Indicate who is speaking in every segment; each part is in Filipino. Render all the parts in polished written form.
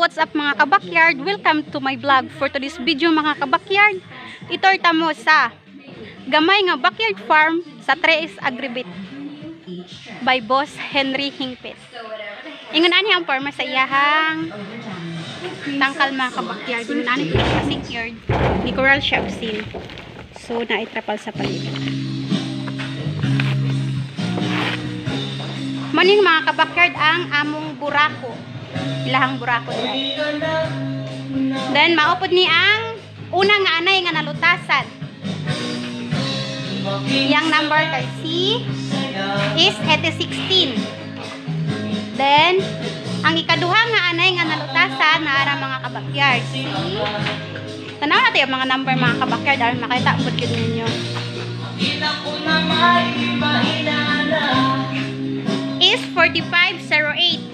Speaker 1: what's up mga kabakyard? Welcome to my vlog. For today's video mga kabakyard, itorta mo sa gamay nga backyard farm sa Tres Agribit by Boss Henry Hingpit. Ingon ani ang farmer sa iyahang tangkal mga kabakyard. Ingon ani ito sa secured ni Coral Shop Seal. So naitrapal sa paligid. Maning mga kabakyard ang among burako. Ilahang burako din. Then maupod ni ang unang nga anay nga nalutasan. Yang number kay C is 8016. Then ang ikaduha nga anay nga nalutasan na ara mga kabakyard. C. Tanaw natin yung mga number mga kabakyard aron makita pud gyud ninyo. Is 4508.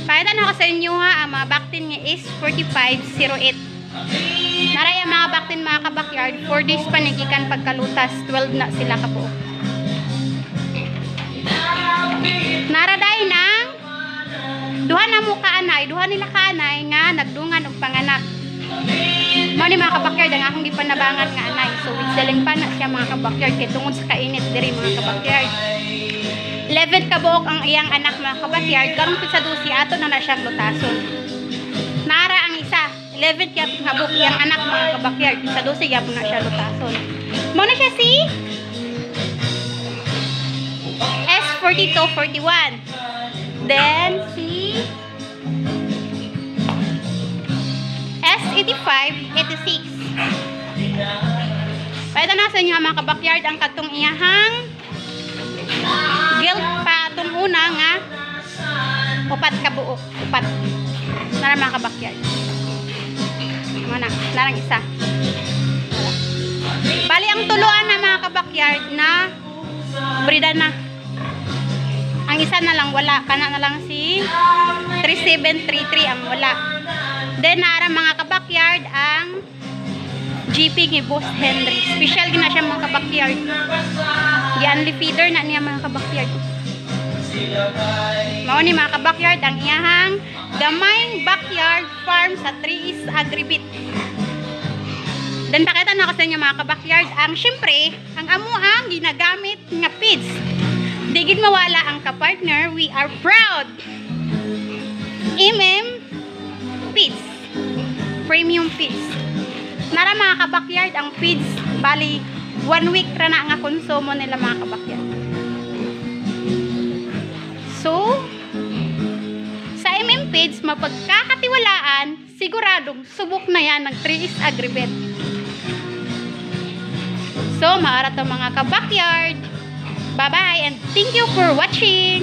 Speaker 1: Pakita na ko sa inyo ha, ang mga baktin niya is 4508. Naray ang mga baktin mga kabakyard, 4 days panigikan pagkalutas, 12 na sila kabuok. Naraday ng duha na mo kaanay, duha nila kaanay nga nagdungan og panganak. Mao ni mga kabakyard ang akong gipanabangan nga anay. So wigdaling pa na siya mga kabakyard kay tungod sa kainit diri mga kabakyard. 11 kabuok ang iyang anak mga kabakyard, karon sa 12 ato na siyang lutason. Nara ang isa, 11 kaya kabuk iyang anak mga kabakyard, sa 12 kaya na siya lutason. Mao na siya si S4241. Then si S8586. Pwede na sa inyo mga kabakyard ang katong iyahang guild pa itong una nga upat kabuok. Upat. Nara mga kabakyard. Mana? Narang isa. Bali ang tuluan na mga kabakyard na brida na. Ang isa na lang wala. Kana na lang si 3733 ang wala. Then nara mga kabakyard ang GP ni Boss Henry. Special gina siya mga kabakyard. Gianli feeder na niya mga kabakyard. Mao ni mga kabakyard ang iyahang gamayng backyard farm sa Tres Agribit. Then pakita na ko sa inyo mga kabakyard ang syempre ang amo ang ginagamit nga feeds. Digid mawala ang kapartner, we are proud. Feeds. Premium feeds. Nara mga kabakyard ang feeds bali 1 week ra na nga konsumo nila mga kabakyard. So sa feeds mapagkakatiwalaan, siguradong subok na yan ng Tres Agribit. So maara to mga kabakyard. Bye bye and thank you for watching.